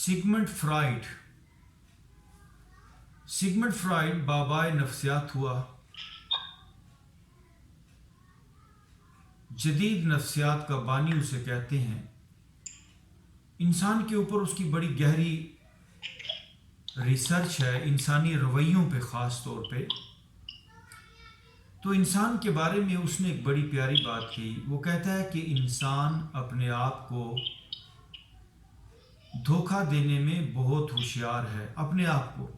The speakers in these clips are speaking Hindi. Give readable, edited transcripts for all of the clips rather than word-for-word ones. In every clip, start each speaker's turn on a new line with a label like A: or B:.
A: सिगमंड फ्राइड सिगमंड फ्राइड बाबाए नफ्सियात हुआ। जदीद नफ्सियात का बानी उसे कहते हैं। इंसान के ऊपर उसकी बड़ी गहरी रिसर्च है, इंसानी रवैयों पे ख़ास तौर पे। तो इंसान के बारे में उसने एक बड़ी प्यारी बात की। वो कहता है कि इंसान अपने आप को धोखा देने में बहुत होशियार है। अपने आप को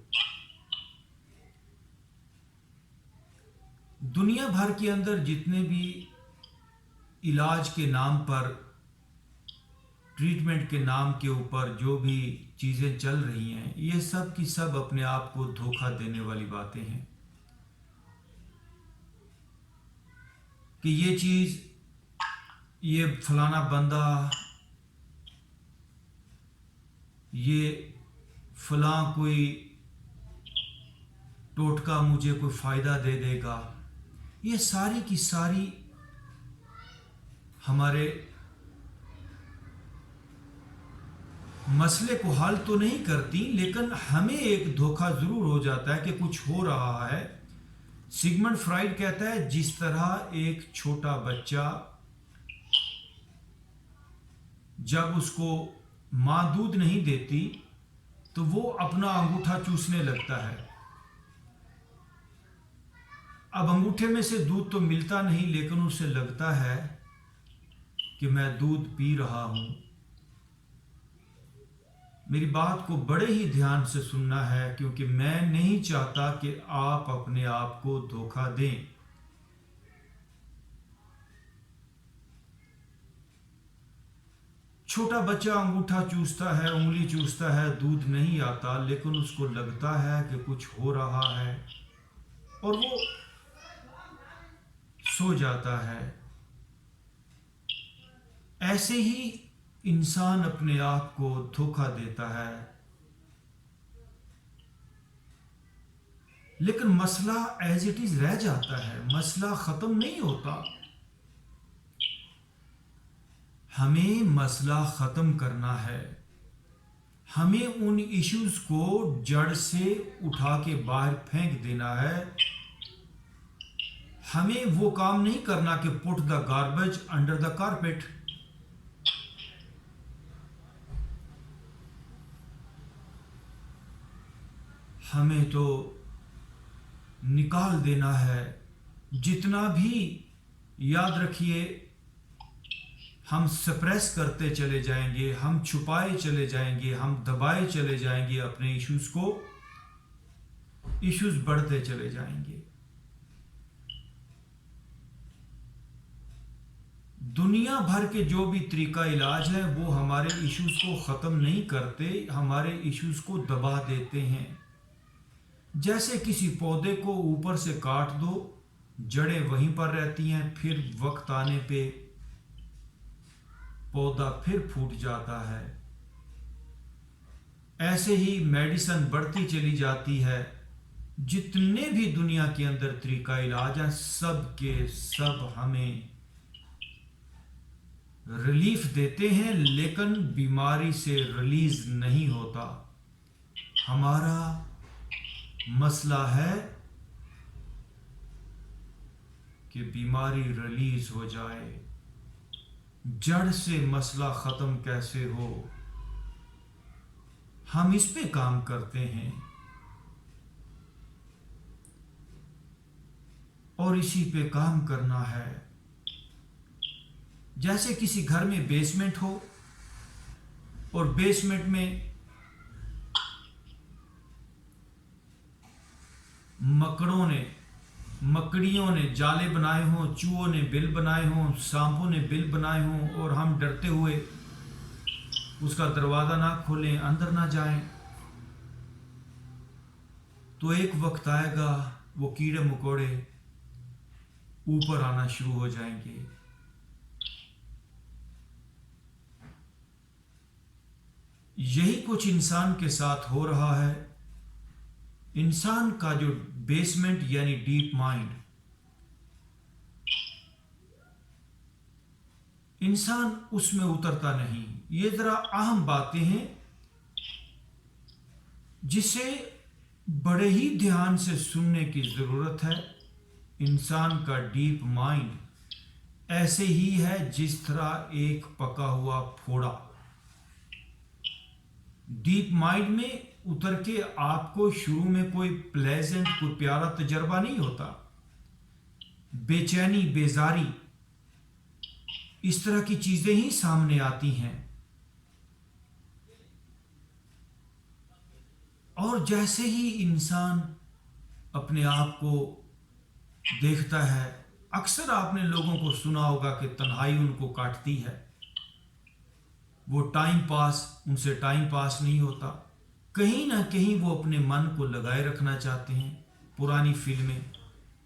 A: दुनिया भर के अंदर जितने भी इलाज के नाम पर, ट्रीटमेंट के नाम के ऊपर जो भी चीज़ें चल रही हैं, ये सब की सब अपने आप को धोखा देने वाली बातें हैं कि ये चीज़, ये फलाना बंदा, ये फलां कोई टोटका मुझे कोई फ़ायदा दे देगा। ये सारी की सारी हमारे मसले को हल तो नहीं करती, लेकिन हमें एक धोखा ज़रूर हो जाता है कि कुछ हो रहा है। सिगमंड फ्राइड कहता है जिस तरह एक छोटा बच्चा जब उसको माँ दूध नहीं देती तो वो अपना अंगूठा चूसने लगता है। अब अंगूठे में से दूध तो मिलता नहीं, लेकिन उसे लगता है कि मैं दूध पी रहा हूं। मेरी बात को बड़े ही ध्यान से सुनना है, क्योंकि मैं नहीं चाहता कि आप अपने आप को धोखा दें। छोटा बच्चा अंगूठा चूसता है, उंगली चूसता है, दूध नहीं आता, लेकिन उसको लगता है कि कुछ हो रहा है और वो सो जाता है। ऐसे ही इंसान अपने आप को धोखा देता है। लेकिन मसला एज इट इज रह जाता है, मसला खत्म नहीं होता। हमें मसला खत्म करना है। हमें उन इश्यूज को जड़ से उठा के बाहर फेंक देना है। हमें वो काम नहीं करना कि put the garbage under the carpet. हमें तो निकाल देना है। जितना भी, याद रखिए, हम सप्रेस करते चले जाएंगे, हम छुपाए चले जाएंगे, हम दबाए चले जाएंगे अपने इश्यूज को, इश्यूज बढ़ते चले जाएंगे। दुनिया भर के जो भी तरीका इलाज है वो हमारे इश्यूज को ख़त्म नहीं करते, हमारे इश्यूज को दबा देते हैं। जैसे किसी पौधे को ऊपर से काट दो, जड़ें वहीं पर रहती हैं, फिर वक्त आने पे पौधा फिर फूट जाता है। ऐसे ही मेडिसिन बढ़ती चली जाती है। जितने भी दुनिया के अंदर तरीका इलाज है, सब के सब हमें रिलीफ देते हैं, लेकिन बीमारी से रिलीज नहीं होता। हमारा मसला है कि बीमारी रिलीज हो जाए। जड़ से मसला खत्म कैसे हो, हम इस पे काम करते हैं और इसी पे काम करना है। जैसे किसी घर में बेसमेंट हो और बेसमेंट में मकड़ियों ने जाले बनाए हों, चूहों ने बिल बनाए हों, सांपों ने बिल बनाए हों, और हम डरते हुए उसका दरवाज़ा ना खोलें, अंदर ना जाएं, तो एक वक्त आएगा वो कीड़े मकोड़े ऊपर आना शुरू हो जाएंगे। यही कुछ इंसान के साथ हो रहा है। इंसान का जो बेसमेंट यानी डीप माइंड, इंसान उसमें उतरता नहीं। ये जरा अहम बातें हैं जिसे बड़े ही ध्यान से सुनने की ज़रूरत है। इंसान का डीप माइंड ऐसे ही है जिस तरह एक पका हुआ फोड़ा। डीप माइंड में उतर के आपको शुरू में कोई प्लेजेंट, कोई प्यारा तजर्बा नहीं होता। बेचैनी, बेजारी, इस तरह की चीजें ही सामने आती हैं। और जैसे ही इंसान अपने आप को देखता है, अक्सर आपने लोगों को सुना होगा कि तन्हाई उनको काटती है, वो टाइम पास, उनसे टाइम पास नहीं होता। कहीं ना कहीं वो अपने मन को लगाए रखना चाहते हैं। पुरानी फिल्में,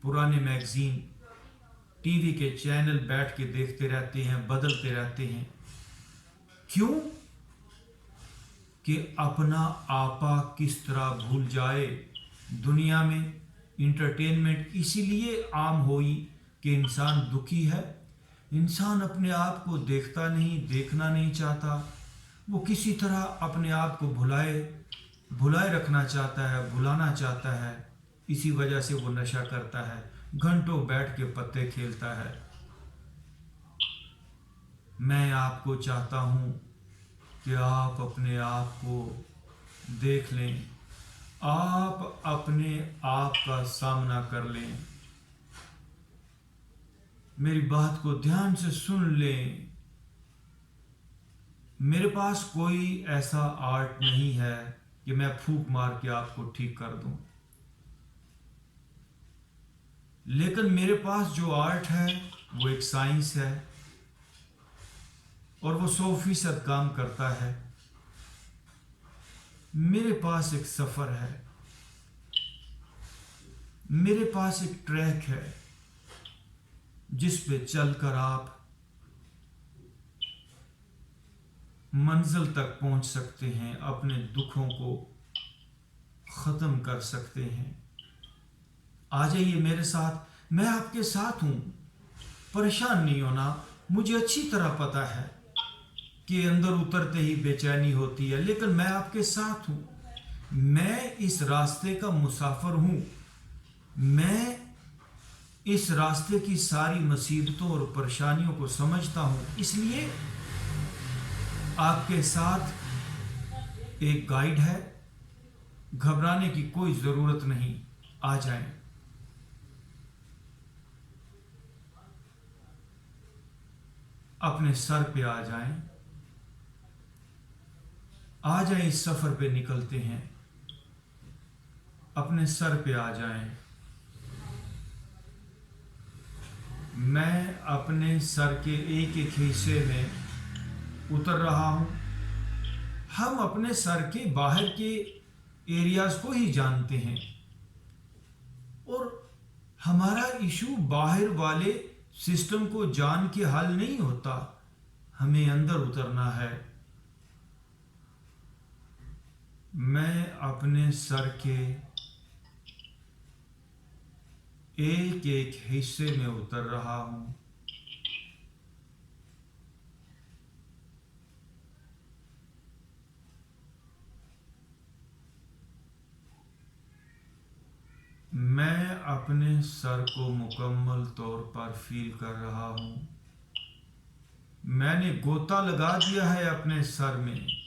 A: पुराने मैगजीन, टीवी के चैनल बैठ के देखते रहते हैं, बदलते रहते हैं। क्यों? कि अपना आपा किस तरह भूल जाए। दुनिया में इंटरटेनमेंट इसीलिए आम हुई कि इंसान दुखी है। इंसान अपने आप को देखता नहीं, देखना नहीं चाहता। वो किसी तरह अपने आप को भुलाए रखना चाहता है, भुलाना चाहता है। इसी वजह से वो नशा करता है, घंटों बैठ के पत्ते खेलता है। मैं आपको चाहता हूँ कि आप अपने आप को देख लें, आप अपने आप का सामना कर लें। मेरी बात को ध्यान से सुन लें। मेरे पास कोई ऐसा आर्ट नहीं है कि मैं फूंक मार के आपको ठीक कर दूं। लेकिन मेरे पास जो आर्ट है वो एक साइंस है, और वो 100% काम करता है। मेरे पास एक सफर है, मेरे पास एक ट्रैक है जिस पे चलकर आप मंजिल तक पहुंच सकते हैं, अपने दुखों को खत्म कर सकते हैं। आ जाइए मेरे साथ, मैं आपके साथ हूं। परेशान नहीं होना। मुझे अच्छी तरह पता है कि अंदर उतरते ही बेचैनी होती है, लेकिन मैं आपके साथ हूं। मैं इस रास्ते का मुसाफिर हूं। मैं इस रास्ते की सारी मुसीबतों और परेशानियों को समझता हूं। इसलिए आपके साथ एक गाइड है। घबराने की कोई जरूरत नहीं। आ जाएं। अपने सर पे आ जाएं। आ जाएं, इस सफर पे निकलते हैं। अपने सर पे आ जाएं। मैं अपने सर के एक एक हिस्से में उतर रहा हूं। हम अपने सर के बाहर के एरियाज को ही जानते हैं, और हमारा इशू बाहर वाले सिस्टम को जान के हल नहीं होता। हमें अंदर उतरना है। मैं अपने सर के एक एक हिस्से में उतर रहा हूं। मैं अपने सर को मुकम्मल तौर पर फील कर रहा हूं। मैंने गोता लगा दिया है अपने सर में।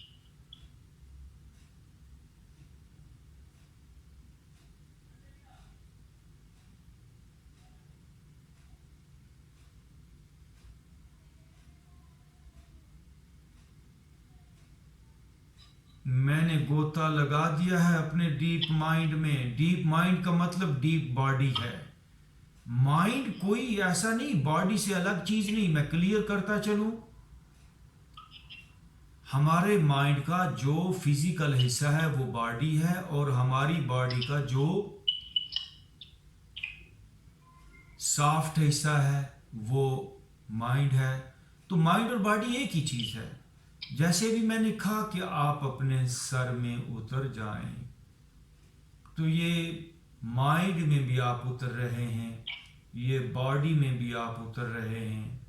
A: मैंने गोता लगा दिया है अपने डीप माइंड में। डीप माइंड का मतलब डीप बॉडी है। माइंड कोई ऐसा नहीं, बॉडी से अलग चीज नहीं। मैं क्लियर करता चलूं, हमारे माइंड का जो फिजिकल हिस्सा है वो बॉडी है, और हमारी बॉडी का जो सॉफ्ट हिस्सा है वो माइंड है। तो माइंड और बॉडी एक ही चीज है। जैसे भी मैंने कहा कि आप अपने सर में उतर जाएं, तो ये माइंड में भी आप उतर रहे हैं, ये बॉडी में भी आप उतर रहे हैं।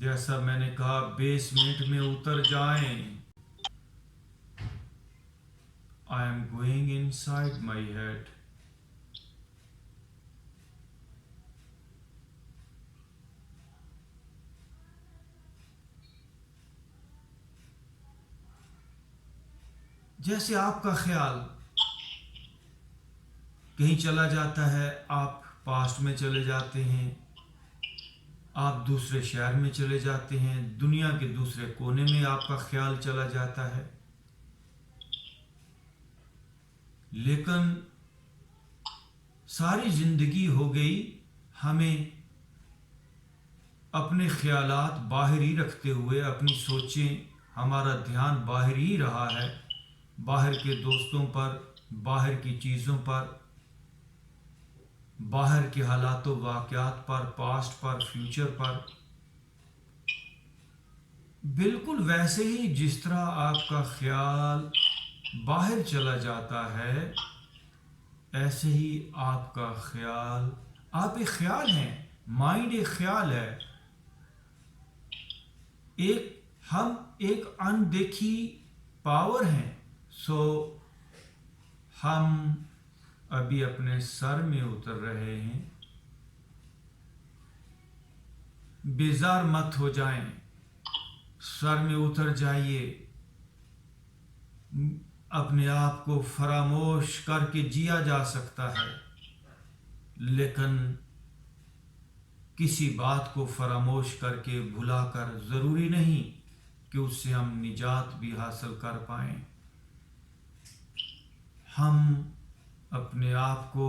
A: जैसा मैंने कहा, बेसमेंट में उतर जाएं। I am going inside my head. जैसे आपका ख्याल कहीं चला जाता है, आप पास्ट में चले जाते हैं, आप दूसरे शहर में चले जाते हैं, दुनिया के दूसरे कोने में आपका ख्याल चला जाता है, लेकिन सारी जिंदगी हो गई हमें अपने ख्यालात बाहर ही रखते हुए, अपनी सोचें, हमारा ध्यान बाहर ही रहा है, बाहर के दोस्तों पर, बाहर की चीज़ों पर, बाहर के हालातों वाक़यात पर, पास्ट पर, फ्यूचर पर। बिल्कुल वैसे ही जिस तरह आपका ख्याल बाहर चला जाता है, ऐसे ही आपका ख्याल, आप एक ख्याल हैं, माइंड एक ख्याल है, हम एक अनदेखी पावर हैं। सो हम अभी अपने सर में उतर रहे हैं। बेजार मत हो जाएं, सर में उतर जाइए, अपने आप को फरामोश करके जिया जा सकता है, लेकिन किसी बात को फरामोश करके भुलाकर ज़रूरी नहीं कि उससे हम निजात भी हासिल कर पाएं। हम अपने आप को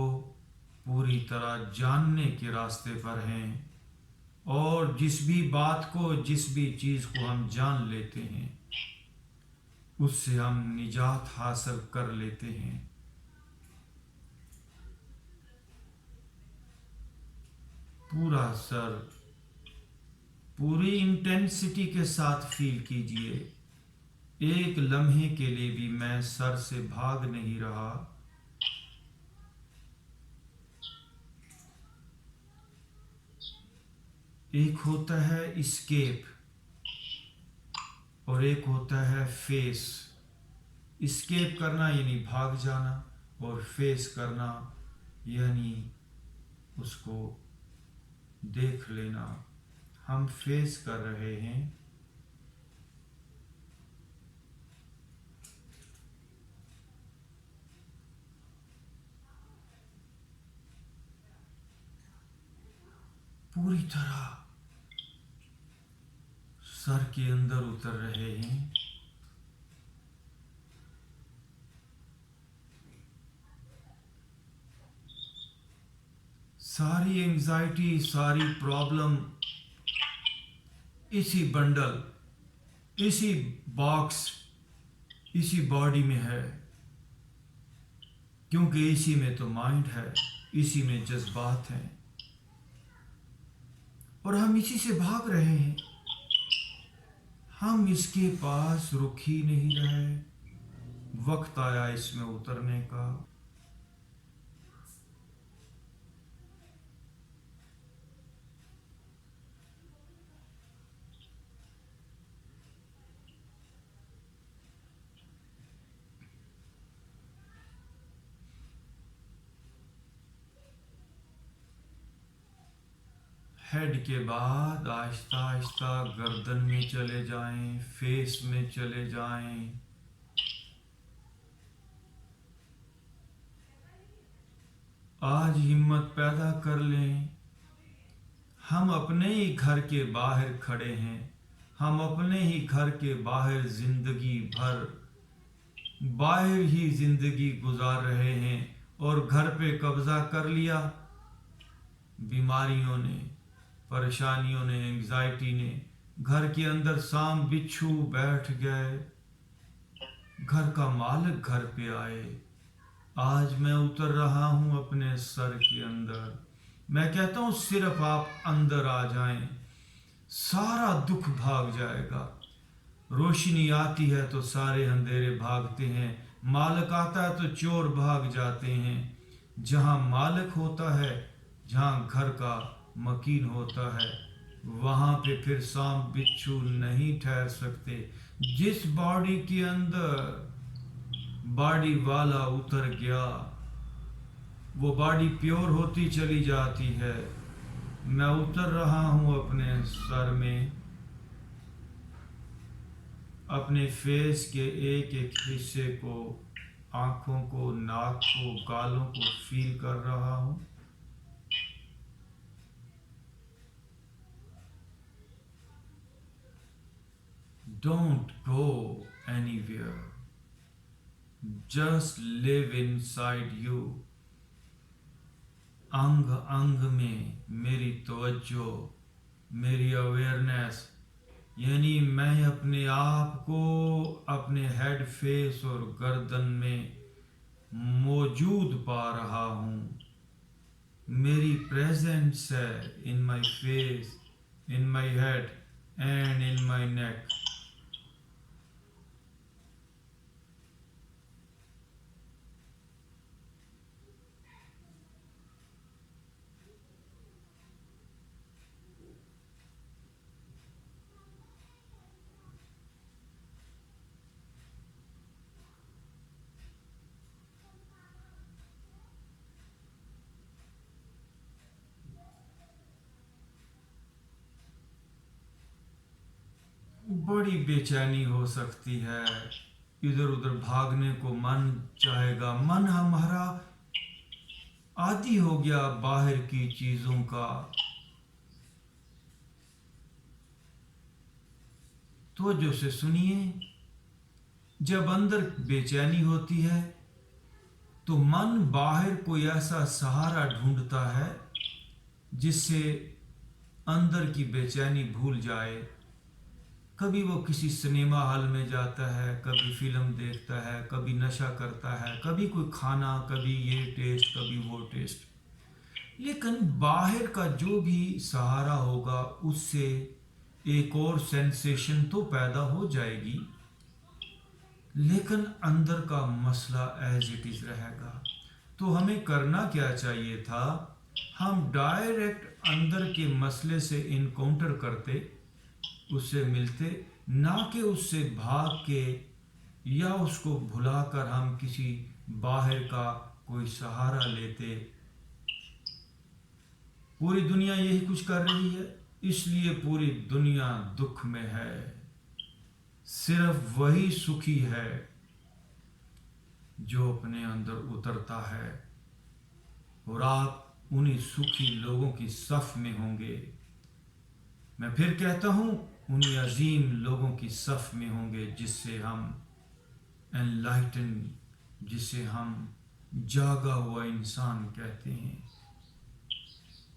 A: पूरी तरह जानने के रास्ते पर हैं, और जिस भी बात को, जिस भी चीज़ को हम जान लेते हैं, उससे हम निजात हासिल कर लेते हैं। पूरा सर पूरी इंटेंसिटी के साथ फील कीजिए। एक लम्हे के लिए भी मैं सर से भाग नहीं रहा। एक होता है इस्केप और एक होता है फेस। इस्केप करना यानी भाग जाना, और फेस करना यानी उसको देख लेना। हम फेस कर रहे हैं। पूरी तरह सर के अंदर उतर रहे हैं। सारी एंजाइटी, सारी प्रॉब्लम इसी बंडल, इसी बॉक्स, इसी बॉडी में है, क्योंकि इसी में तो माइंड है, इसी में जज्बात हैं, और हम इसी से भाग रहे हैं। हम इसके पास रुक ही नहीं रहे। वक्त आया इसमें उतरने का। हेड के बाद आहिस्ता आहिस्ता गर्दन में चले जाएं, फेस में चले जाएं। आज हिम्मत पैदा कर लें। हम अपने ही घर के बाहर खड़े हैं। हम अपने ही घर के बाहर जिंदगी भर बाहर ही जिंदगी गुजार रहे हैं, और घर पे कब्जा कर लिया बीमारियों ने, परेशानियों ने, एंजाइटी ने। घर के अंदर सांप बिच्छू बैठ गए। घर का मालिक घर पे आए। आज मैं उतर रहा हूं अपने सर के अंदर। मैं कहता हूं सिर्फ आप अंदर आ जाएं, सारा दुख भाग जाएगा। रोशनी आती है तो सारे अंधेरे भागते हैं। मालिक आता है तो चोर भाग जाते हैं। जहां मालिक होता है, जहां घर का मकीन होता है, वहां पे फिर सांप बिच्छू नहीं ठहर सकते। जिस बॉडी के अंदर बॉडी वाला उतर गया, वो बॉडी प्योर होती चली जाती है। मैं उतर रहा हूं अपने सर में, अपने फेस के एक एक हिस्से को, आंखों को, नाक को, गालों को फील कर रहा हूं। Don't go anywhere, just live inside you. अंग अंग में मेरी तवज्जो, मेरी अवेयरनेस, यानी मैं अपने आप को अपने हेड, फेस और गर्दन में मौजूद पा रहा हूँ। मेरी प्रेजेंस है in my face, in my head and in my neck. बड़ी बेचैनी हो सकती है, इधर उधर भागने को मन चाहेगा। मन हमारा आदी हो गया बाहर की चीजों का। तो जो से सुनिए, जब अंदर बेचैनी होती है तो मन बाहर कोई ऐसा सहारा ढूंढता है जिससे अंदर की बेचैनी भूल जाए। कभी वो किसी सिनेमा हॉल में जाता है, कभी फिल्म देखता है, कभी नशा करता है, कभी कोई खाना, कभी ये टेस्ट, कभी वो टेस्ट। लेकिन बाहर का जो भी सहारा होगा उससे एक और सेंसेशन तो पैदा हो जाएगी, लेकिन अंदर का मसला एज इट इज रहेगा। तो हमें करना क्या चाहिए था? हम डायरेक्ट अंदर के मसले से इनकाउंटर करते, उससे मिलते, ना कि उससे भाग के या उसको भुलाकर हम किसी बाहर का कोई सहारा लेते। पूरी दुनिया यही कुछ कर रही है, इसलिए पूरी दुनिया दुख में है। सिर्फ वही सुखी है जो अपने अंदर उतरता है, और आप उन्हीं सुखी लोगों की सफ में होंगे। मैं फिर कहता हूं, उन्हीं अजीम लोगों की सफ में होंगे जिससे हम एनलाइटन, जिसे हम जागा हुआ इंसान कहते हैं।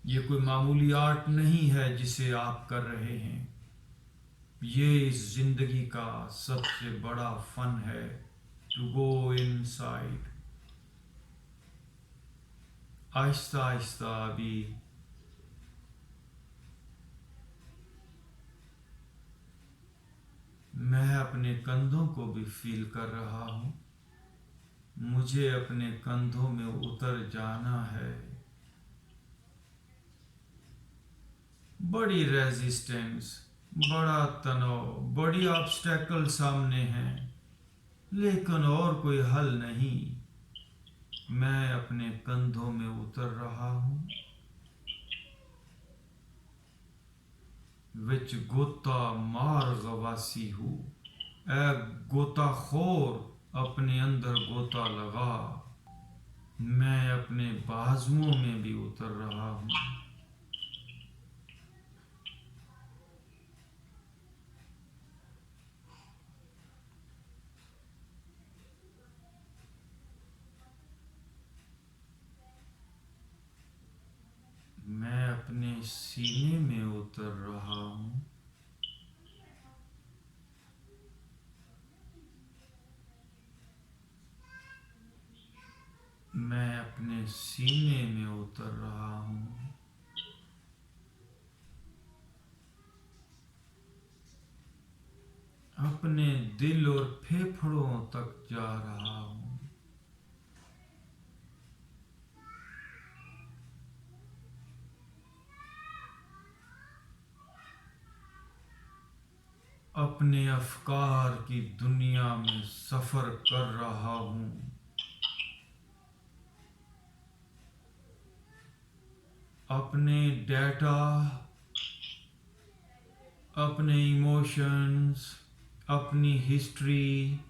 A: ये कोई मामूली आर्ट नहीं है जिसे आप कर रहे हैं, ये इस जिंदगी का सबसे बड़ा फन है, to go inside. Aahista Aahista अभी मैं अपने कंधों को भी फील कर रहा हूं। मुझे अपने कंधों में उतर जाना है। बड़ी रेजिस्टेंस, बड़ा तनाव, बड़ी ऑब्स्टेकल सामने हैं, लेकिन और कोई हल नहीं। मैं अपने कंधों में उतर रहा हूं। विच गोता मार गवासी हूँ, ए गोताखोर अपने अंदर गोता लगा। मैं अपने बाजुओं में भी उतर रहा हूँ। मैं अपने सीने में उतर रहा हूँ। मैं अपने सीने में उतर रहा हूँ। अपने दिल और फेफड़ों तक जा रहा हूँ। अपने अफकार की दुनिया में सफर कर रहा हूँ। अपने डेटा, अपने इमोशंस, अपनी हिस्ट्री,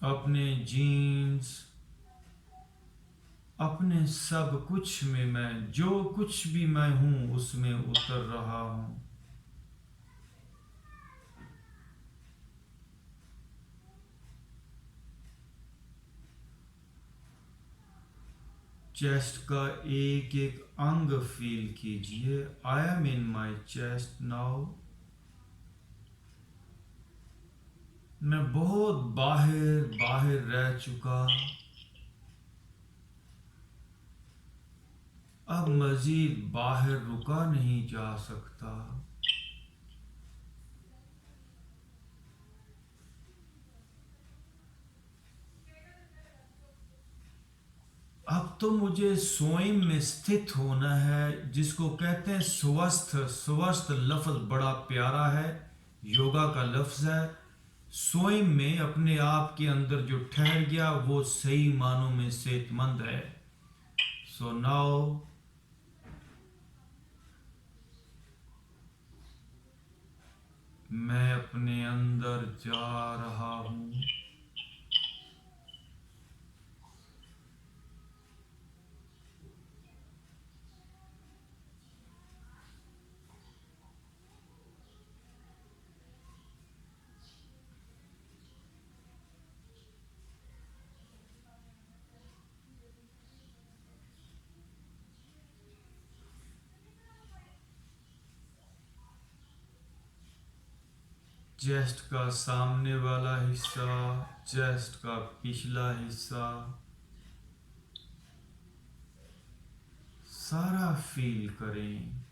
A: अपने जीन्स, अपने सब कुछ में मैं जो कुछ भी मैं हूँ उसमें उतर रहा हूँ। चेस्ट का एक एक अंग फील कीजिए। I am in my chest now. मैं बहुत बाहर बाहर रह चुका, अब मजीद बाहर रुका नहीं जा सकता। अब तो मुझे स्वयं में स्थित होना है, जिसको कहते हैं स्वस्थ। स्वस्थ लफ्ज बड़ा प्यारा है, योगा का लफ्ज है। स्वयं में अपने आप के अंदर जो ठहर गया वो सही मानों में सेहतमंद है। सो नाउ मैं अपने अंदर जा रहा हूँ। चेस्ट का सामने वाला हिस्सा, चेस्ट का पिछला हिस्सा, सारा फील करें।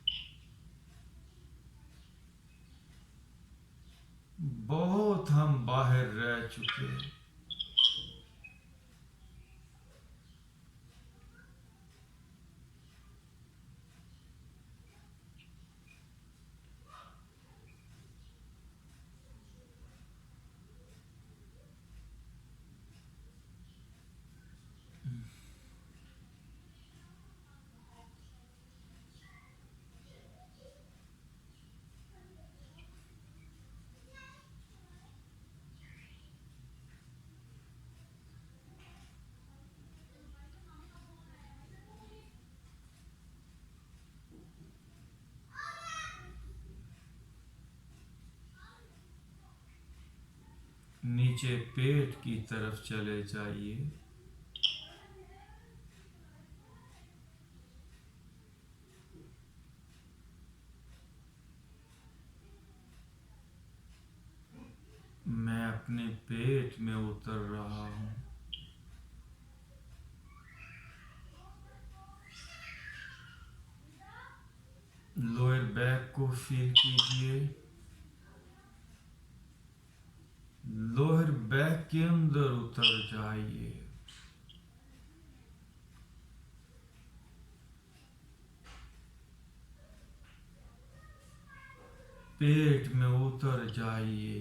A: बहुत हम बाहर रह चुके। नीचे पेट की तरफ चले जाइए। मैं अपने पेट में उतर रहा हूँ। लोअर बैक को फील कीजिए। लोअर बैक के अंदर उतर जाइए। पेट में उतर जाइए।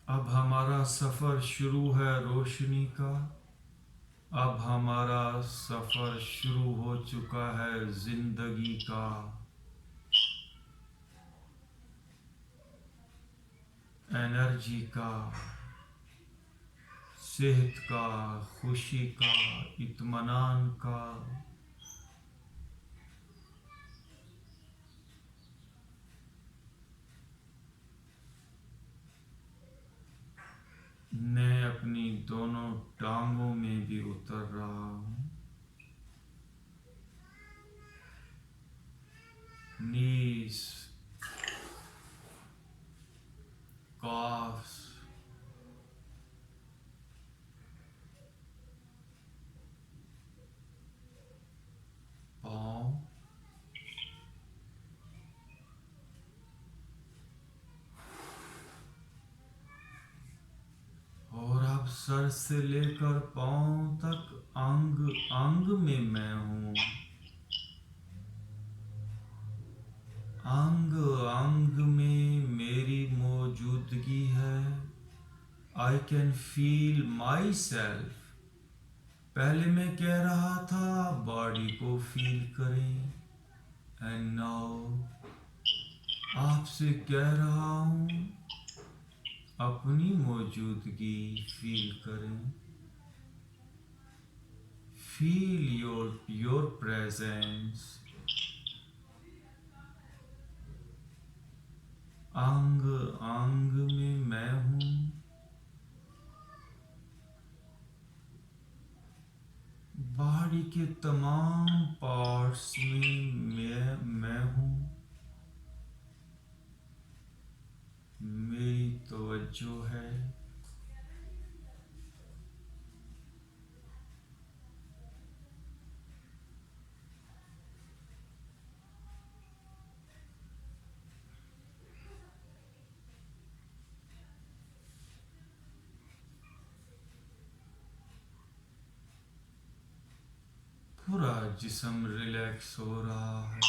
A: अब हमारा सफर शुरू है रोशनी का। अब हमारा सफर शुरू हो चुका है जिंदगी का। एनर्जी का, सेहत का, खुशी का, इत्मीनान का। मैं अपनी दोनों टांगों में भी उतर रहा हूँ। नीज, calves, पाँव, और अब सर से लेकर पांव तक अंग अंग में मैं हूँ, अंग अंग में मेरी मौजूदगी है। I can feel my self. पहले मैं कह रहा था बॉडी को फील करें, एंड नाउ आपसे कह रहा हूँ अपनी मौजूदगी फील करें। Feel your presence. अंग अंग में मैं हूँ, बॉडी के तमाम पार्ट्स में मैं हूँ। मेरी तवज्जो है। पूरा जिस्म रिलैक्स हो रहा है।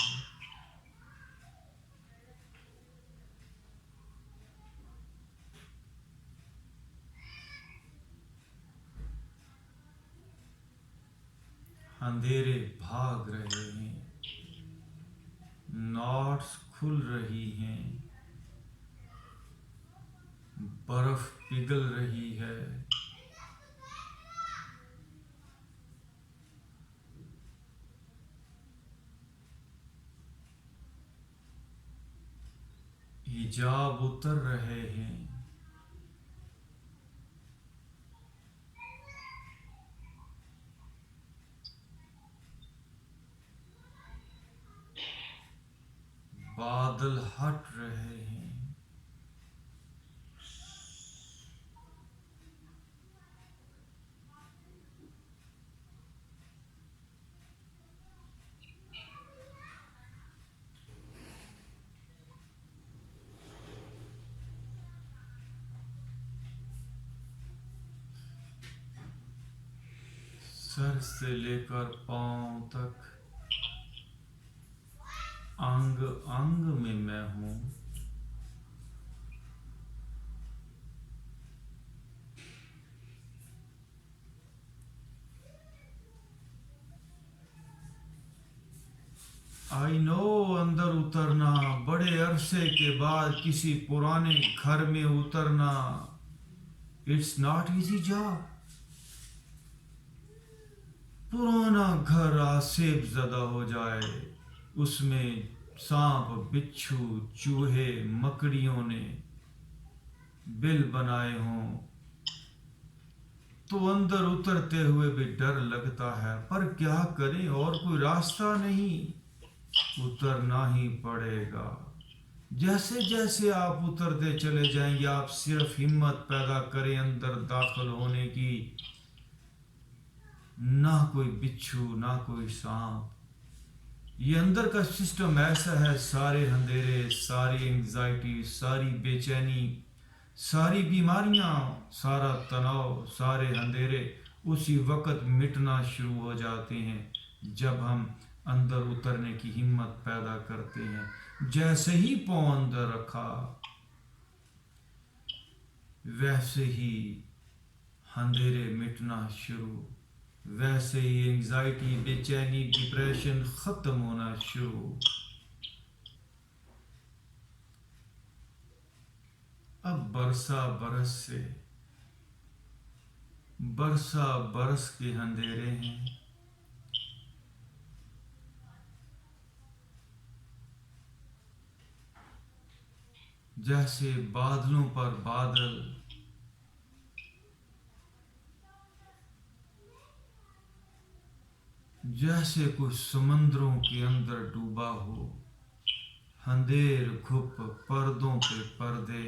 A: अंधेरे भाग रहे हैं, नॉट्स खुल रही हैं, बर्फ पिघल रही है। हिजाब उतर रहे हैं। बादल हट रहे हैं। सर से लेकर पांव तक अंग अंग में मैं हूँ। आई नो अंदर उतरना, बड़े अरसे के बाद किसी पुराने घर में उतरना, इट्स नॉट इजी जॉब। पुराना घर आसेब ज़दा हो जाए, उसमें सांप बिच्छू चूहे मकड़ियों ने बिल बनाए हों, तो अंदर उतरते हुए भी डर लगता है। पर क्या करें, और कोई रास्ता नहीं, उतरना ही पड़ेगा। जैसे जैसे आप उतरते चले जाएंगे, आप सिर्फ हिम्मत पैदा करें अंदर दाखिल होने की। ना कोई बिच्छू, ना कोई सांप। ये अंदर का सिस्टम ऐसा है, सारे अंधेरे, सारी एंजाइटी, सारी बेचैनी, सारी बीमारियां, सारा तनाव, सारे अंधेरे उसी वक्त मिटना शुरू हो जाते हैं जब हम अंदर उतरने की हिम्मत पैदा करते हैं। जैसे ही पांव अंदर रखा, वैसे ही अंधेरे मिटना शुरू, वैसे ही एंजाइटी, बेचैनी, डिप्रेशन खत्म होना शुरू। अब बरसा बरस के अंधेरे हैं। जैसे बादलों पर बादल, जैसे कुछ समुद्रों के अंदर डूबा हो। अंधेर घुप, पर्दों पे पर्दे।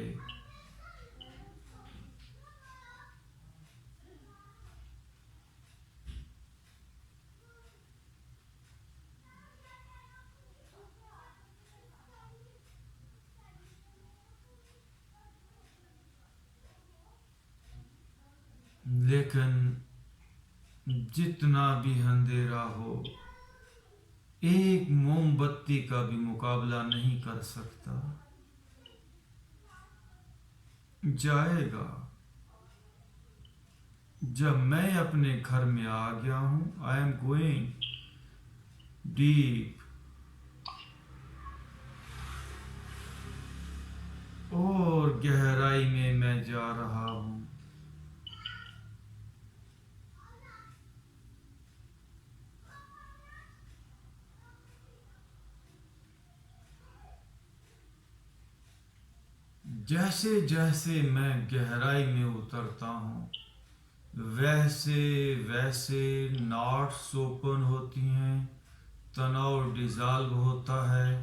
A: लेकिन जितना भी अंधेरा हो, एक मोमबत्ती का भी मुकाबला नहीं कर सकता। जाएगा। जब मैं अपने घर में आ गया हूं, आई एम गोइंग डीप, और गहराई में मैं जा रहा हूं। जैसे जैसे मैं गहराई में उतरता हूं, वैसे वैसे नॉट्स ओपन होती हैं, तनाव डिसॉल्व होता है,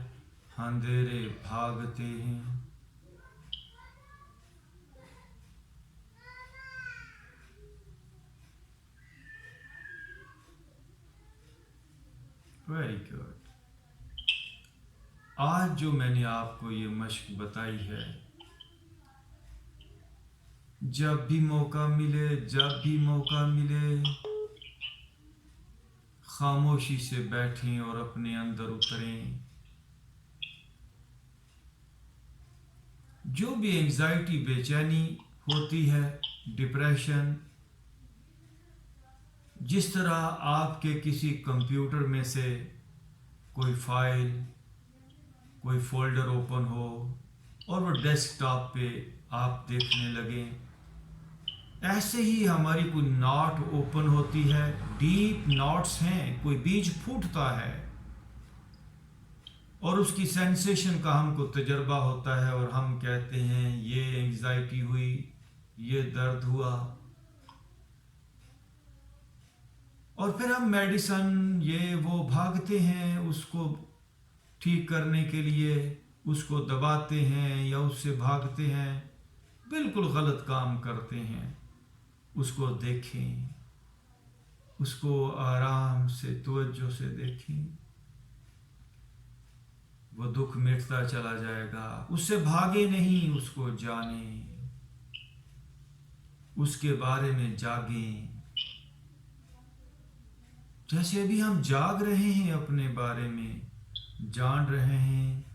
A: अंधेरे भागते हैं। Very good. आज जो मैंने आपको ये मश्क बताई है, जब भी मौका मिले, जब भी मौका मिले, खामोशी से बैठें और अपने अंदर उतरें। जो भी एंजाइटी, बेचैनी होती है, डिप्रेशन, जिस तरह आपके किसी कंप्यूटर में से कोई फाइल, कोई फोल्डर ओपन हो और वो डेस्कटॉप पे आप देखने लगें, ऐसे ही हमारी कोई नॉट ओपन होती है, डीप नॉट्स हैं, कोई बीज फूटता है और उसकी सेंसेशन का हमको तजर्बा होता है और हम कहते हैं ये एंजाइटी हुई, ये दर्द हुआ, और फिर हम मेडिसन ये वो भागते हैं उसको ठीक करने के लिए, उसको दबाते हैं या उससे भागते हैं, बिल्कुल गलत काम करते हैं। उसको देखें, उसको आराम से तवज्जो से देखें, वो दुख मिटता चला जाएगा। उससे भागे नहीं, उसको जाने, उसके बारे में जागें। जैसे अभी हम जाग रहे हैं, अपने बारे में जान रहे हैं,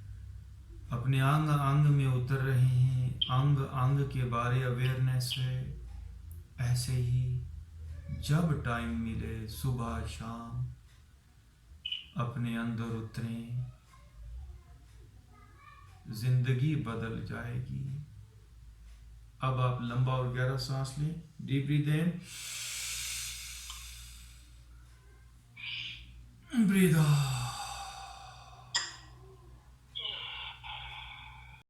A: अपने अंग अंग में उतर रहे हैं, अंग अंग के बारे अवेयरनेस है, ऐसे ही जब टाइम मिले, सुबह शाम अपने अंदर उतरें, जिंदगी बदल जाएगी। अब आप लंबा और गहरा सांस लें, डीप ब्रीथ इन, ब्रीथ आउट।